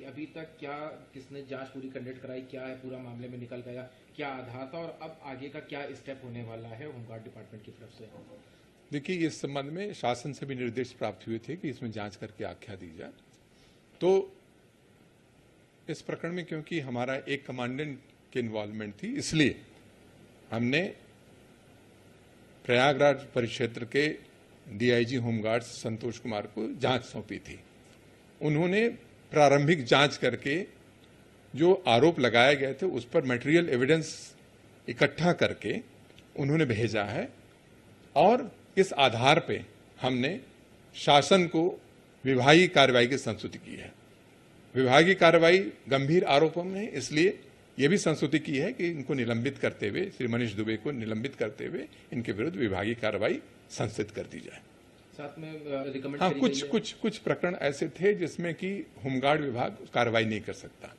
अभी तक क्या किसने जांच पूरी कंडक्ट कराई, क्या है पूरा मामले में निकल गया, क्या आधार था और अब आगे का क्या स्टेप होने वाला है होमगार्ड डिपार्टमेंट की तरफ से? देखिए, इस संबंध में शासन से भी निर्देश प्राप्त हुए थे कि इसमें जांच करके आख्या दी जाए। तो इस प्रकरण में क्योंकि हमारा एक कमांडेंट की इन्वॉल्वमेंट थी, इसलिए हमने प्रयागराज परिक्षेत्र के डीआईजी होमगार्ड संतोष कुमार को जांच सौंपी थी। उन्होंने प्रारंभिक जांच करके जो आरोप लगाए गए थे उस पर मटेरियल एविडेंस इकट्ठा करके उन्होंने भेजा है और इस आधार पे हमने शासन को विभागीय कार्रवाई की संस्तुति की है। विभागीय कार्रवाई गंभीर आरोपों में है, इसलिए यह भी संस्तुति की है कि इनको निलंबित करते हुए, श्री मनीष दुबे को निलंबित करते हुए इनके विरुद्ध विभागीय कार्रवाई संस्थित कर दी जाए। साथ में रिकमेंड हाँ, कुछ प्रकरण ऐसे थे जिसमें कि होमगार्ड विभाग कार्रवाई नहीं कर सकता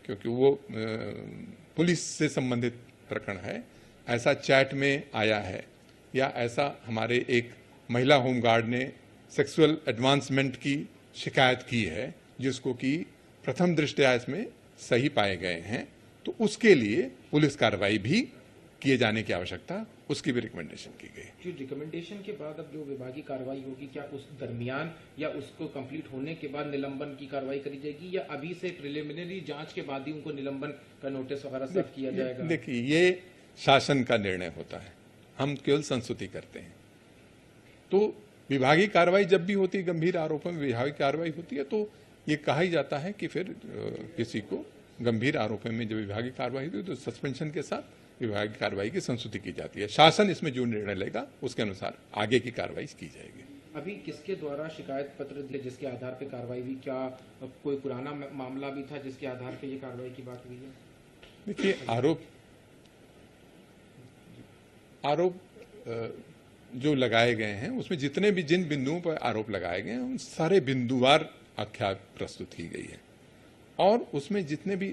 क्योंकि वो पुलिस से संबंधित प्रकरण है। ऐसा चैट में आया है या ऐसा हमारे एक महिला होमगार्ड ने सेक्सुअल एडवांसमेंट की शिकायत की है जिसको कि प्रथम दृष्टया इसमें सही पाए गए हैं, तो उसके लिए पुलिस कार्रवाई भी किए जाने की आवश्यकता, उसकी भी रिकमेंडेशन की गई। जो रिकमेंडेशन के बाद अब जो विभागीय कार्रवाई होगी, क्या उस दरमियान या उसको कंप्लीट होने के बाद निलंबन की कार्रवाई करी जाएगी या अभी से प्रिलिमिनरी जांच के बाद ही उनको निलंबन का नोटिस वगैरह सर्व किया जाएगा? देखिए, ये शासन का निर्णय होता है, हम केवल संस्तुति करते हैं। तो विभागीय कार्रवाई जब भी होती है, गंभीर आरोपों में विभागीय कार्रवाई होती है, तो ये कहा ही जाता है कि फिर किसी को गंभीर आरोपों में जब विभागीय कार्रवाई होती है तो सस्पेंशन के साथ विभागीय कार्रवाई की संस्तुति की जाती है। शासन इसमें जो निर्णय लेगा उसके अनुसार आगे की कार्रवाई की जाएगी। अभी किसके द्वारा शिकायत पत्र दिए जिसके आधार पर कार्रवाई हुई? क्या कोई पुराना मामला भी था जिसके आधार पर ये कार्रवाई की बात हुई है? देखिए, आरोप जो लगाए गए हैं उसमें जितने भी जिन बिंदुओं पर आरोप लगाए गए हैं उन सारे बिंदुवार आख्या प्रस्तुत की गई है और उसमें जितने भी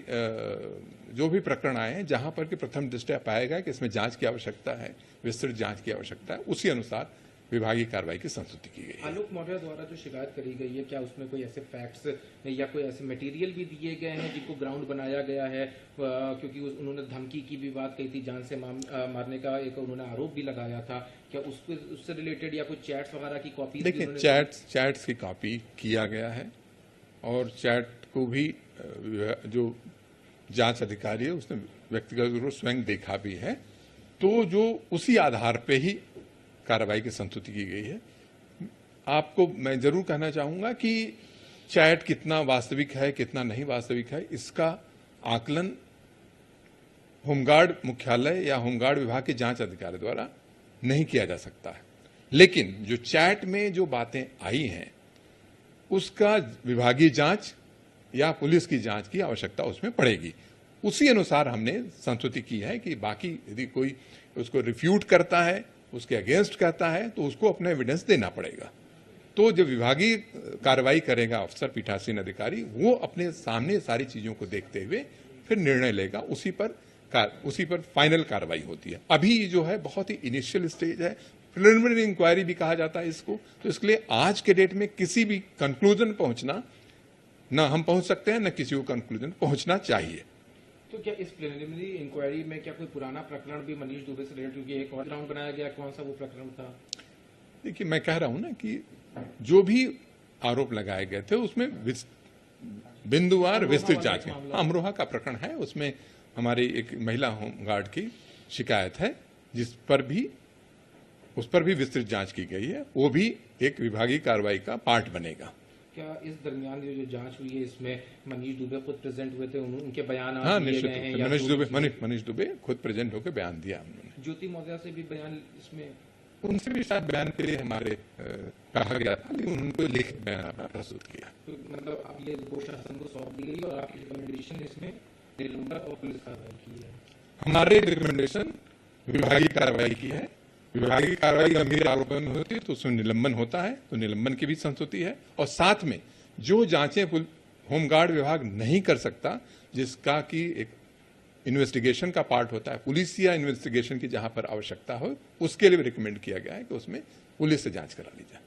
जो भी प्रकरण आए हैं जहां पर कि प्रथम दृष्टया पाया गया कि इसमें जांच की आवश्यकता है, विस्तृत जांच की आवश्यकता है, उसी अनुसार विभागीय कार्रवाई की संस्तुति की गई है। आलोक मौर्य द्वारा जो शिकायत करी गई है, क्या उसमें कोई ऐसे फैक्ट्स या कोई ऐसे मटेरियल भी दिए गए हैं जिनको ग्राउंड बनाया गया है? क्योंकि उन्होंने धमकी की भी बात कही थी, जान से मारने का एक उन्होंने आरोप भी लगाया था। क्या उससे रिलेटेड या कोई चैट्स वगैरह की कॉपी? देखिए, चैट्स की कॉपी किया गया है और चैट को भी जो जांच अधिकारी है उसने व्यक्तिगत रूप से स्वयं देखा भी है, तो जो उसी आधार पे ही कार्रवाई की संस्तुति की गई है। आपको मैं जरूर कहना चाहूंगा कि चैट कितना वास्तविक है, कितना नहीं वास्तविक है, इसका आकलन होमगार्ड मुख्यालय या होमगार्ड विभाग के जांच अधिकारी द्वारा नहीं किया जा सकता है। लेकिन जो चैट में जो बातें आई हैं उसका विभागीय जांच या पुलिस की जांच की आवश्यकता उसमें पड़ेगी। उसी अनुसार हमने संस्तुति की है कि बाकी यदि कोई उसको रिफ्यूट करता है, उसके अगेंस्ट कहता है, तो उसको अपना एविडेंस देना पड़ेगा। तो जो विभागीय कार्रवाई करेगा अफसर पीठासीन अधिकारी, वो अपने सामने सारी चीजों को देखते हुए फिर निर्णय लेगा, उसी पर फाइनल कार्रवाई होती है। अभी जो है बहुत ही इनिशियल स्टेज है, प्रिलिमिनरी इंक्वायरी भी कहा जाता है इसको, तो इसके लिए आज के डेट में किसी भी कंक्लूजन पहुंचना न हम पहुंच सकते हैं, न किसी को कंक्लूजन पहुंचना चाहिए। तो क्या इस प्रिलिमिनरी इंक्वायरी में क्या कोई पुराना प्रकरण भी मनीष दुबे से रिलेटेड, क्योंकि एक और राउंड बनाया गया, कौन सा वो प्रकरण था? देखिए, मैं कह रहा हूं ना कि जो भी आरोप लगाए गए थे उसमें बिंदुवार विस्तृत जांच है। अमरोहा का प्रकरण है, उसमें हमारी एक महिला होमगार्ड की शिकायत है उस पर भी विस्तृत जांच की गई है, वो भी एक विभागीय कार्रवाई का पार्ट बनेगा। क्या इस दरमियान जो जांच हुई है इसमें मनीष दुबे खुद प्रेजेंट हुए थे, उनके बयान हाँ, निश्चित मनीष दुबे खुद प्रेजेंट होकर बयान दिया उन्होंने। ज्योति मौर्य से भी बयान इसमें, उनसे भी शायद बयान के लिए हमारे कहा गया था, लेकिन उनको लिखित बयान आपने प्रस्तुत किया। तो मतलब अब ये रिपोर्ट शासन को सौंप दी गई और आपकी रिकमेंडेशन इसमें निलंबन और पुलिस कार्रवाई की है? हमारे रिकमेंडेशन विभागीय कार्रवाई की है। विभागीय कार्रवाई गंभीर आरोपों में होती है तो उसमें निलंबन होता है, तो निलंबन की भी संस्तुति है। और साथ में जो जांचें होमगार्ड विभाग नहीं कर सकता, जिसका कि एक इन्वेस्टिगेशन का पार्ट होता है, पुलिस या इन्वेस्टिगेशन की जहां पर आवश्यकता हो, उसके लिए रिकमेंड किया गया है कि उसमें पुलिस से जांच करा ली जाए।